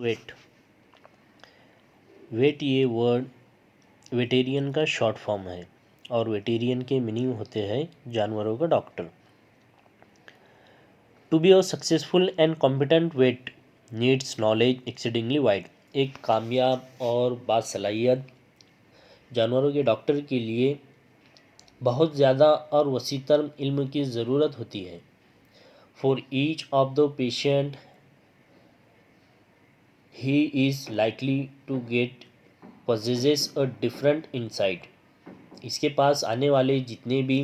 Wait. Vet ये word veterinarian का short form है और वेटेरियन के मीनिंग होते हैं जानवरों का doctor. To be a successful and competent vet needs knowledge exceedingly wide. एक कामयाब और बासलाहियत जानवरों के डॉक्टर के लिए बहुत ज़्यादा और वसीतर इल्म की ज़रूरत होती है। For each of the patient he is likely to get possesses a different insight। इसके पास आने वाले जितने भी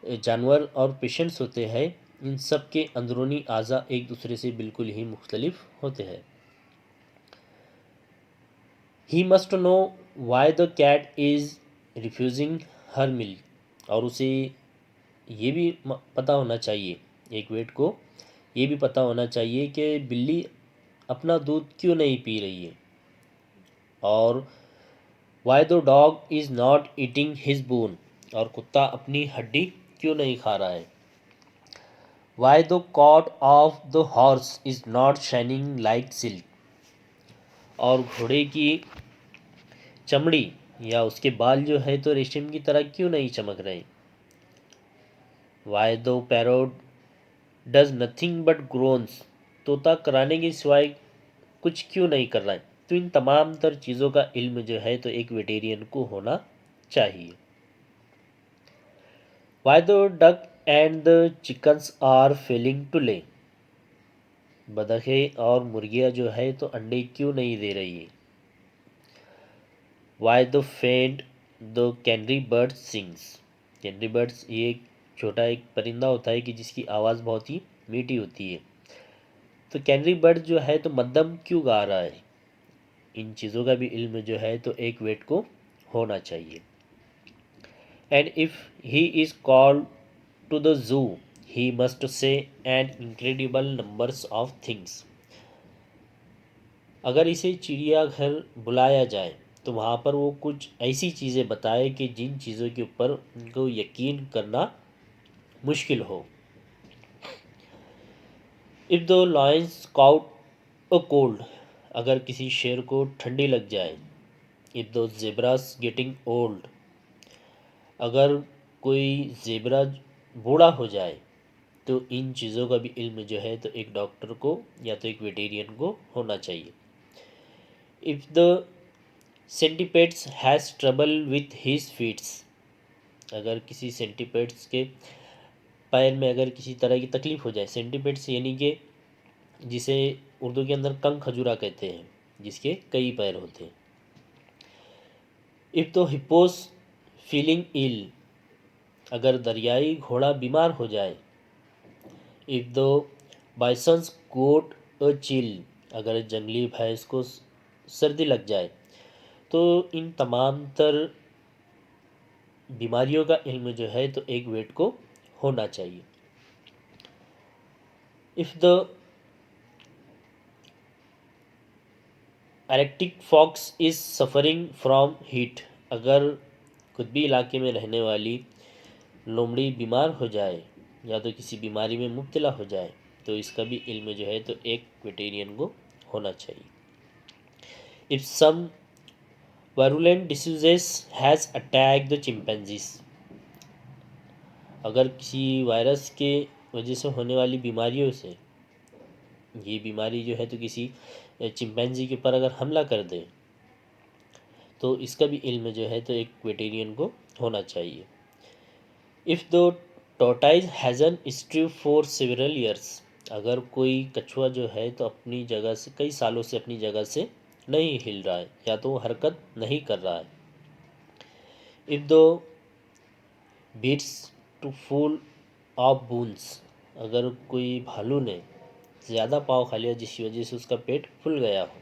जानवर और पेशेंट्स होते हैं इन सब के अंदरूनी आज़ा एक दूसरे से बिल्कुल ही मुख्तलिफ होते हैं। He must know why the cat is refusing her milk. और उसे ये भी पता होना चाहिए, एक वेट को ये भी पता होना चाहिए कि बिल्ली अपना दूध क्यों नहीं पी रही है, और why the dog is not eating his bone. और कुत्ता अपनी हड्डी क्यों नहीं खा रहा है। Why the coat of the horse is not shining like silk. और घोड़े की चमड़ी या उसके बाल जो है तो रेशम की तरह क्यों नहीं चमक रहे। Why the parrot does nothing but groans. तोता कराने के सिवाय कुछ क्यों नहीं कर रहा है। तो इन तमाम तर चीज़ों का इल्म जो है तो एक वेटेरियन को होना चाहिए। Why the duck and the chickens are failing to lay. बतखें और मुर्गियाँ जो है तो अंडे क्यों नहीं दे रही है। वाई द फेंट the canary bird sings. Canary birds ये एक छोटा एक परिंदा होता है कि जिसकी आवाज़ बहुत ही मीठी होती है। तो कैनरी बर्ड जो है तो मध्यम क्यों गा रहा है। इन चीज़ों का भी इल्म जो है तो एक वेट को होना चाहिए। And if he is called to the zoo he must say an incredible numbers of things. अगर इसे चिड़ियाघर बुलाया जाए तो वहाँ पर वो कुछ ऐसी चीज़ें बताए कि जिन चीज़ों के ऊपर उनको यकीन करना मुश्किल हो। If the lions cout a cold. अगर किसी शेर को ठंडी लग जाए। If the zebras getting old. अगर कोई जेब्रा बूढ़ा हो जाए तो इन चीज़ों का भी इल्म जो है तो एक डॉक्टर को या तो एक वेटेरियन को होना चाहिए। If the centipedes has trouble with his feets. अगर किसी सेंटीपेड्स के पैर में अगर किसी तरह की तकलीफ़ हो जाए। सेंटीपेड्स यानी कि जिसे उर्दू के अंदर कंग खजूरा कहते हैं, जिसके कई पैर होते हैं। If the hippos feeling ill. अगर दरियाई घोड़ा बीमार हो जाए। If the bisons got a chill. अगर जंगली भैंस को सर्दी लग जाए। तो इन तमाम तर बीमारियों का इल्म जो है तो एक वेट को होना चाहिए। If the arctic fox is suffering from heat. अगर कुतबी इलाके में रहने वाली लोमड़ी बीमार हो जाए या तो किसी बीमारी में मुब्तला हो जाए तो इसका भी इल्म जो है तो एक वेटेरियन को होना चाहिए। If some virulent diseases has attack the chimpanzees. अगर किसी वायरस के वजह से होने वाली बीमारियों से ये बीमारी जो है तो किसी चिंपैंजी के ऊपर अगर हमला कर दे तो इसका भी इल्म जो है तो एक वेटेरियन को होना चाहिए। If the tortoise hasn't stirred for several years. अगर कोई कछुआ जो है तो अपनी जगह से कई सालों से अपनी जगह से नहीं हिल रहा है या तो हरकत नहीं कर रहा है। If the beats too full of buns. अगर कोई भालू ने ज़्यादा पाव खा लिया जिसकी वजह से उसका पेट फूल गया हो।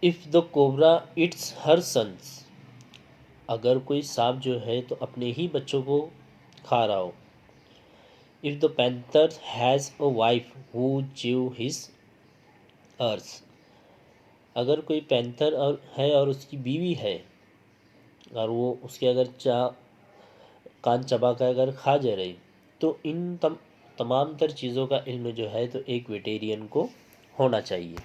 If the cobra eats her sons. अगर कोई सांप जो है तो अपने ही बच्चों को खा रहा हो। If the panther has a wife who chew his ears. अगर कोई पैंथर और है और उसकी बीवी है और वो उसके अगर कान चबा कर अगर खा जा रही तो इन तमाम तर चीज़ों का इल्म जो है तो एक वेटेरियन को होना चाहिए।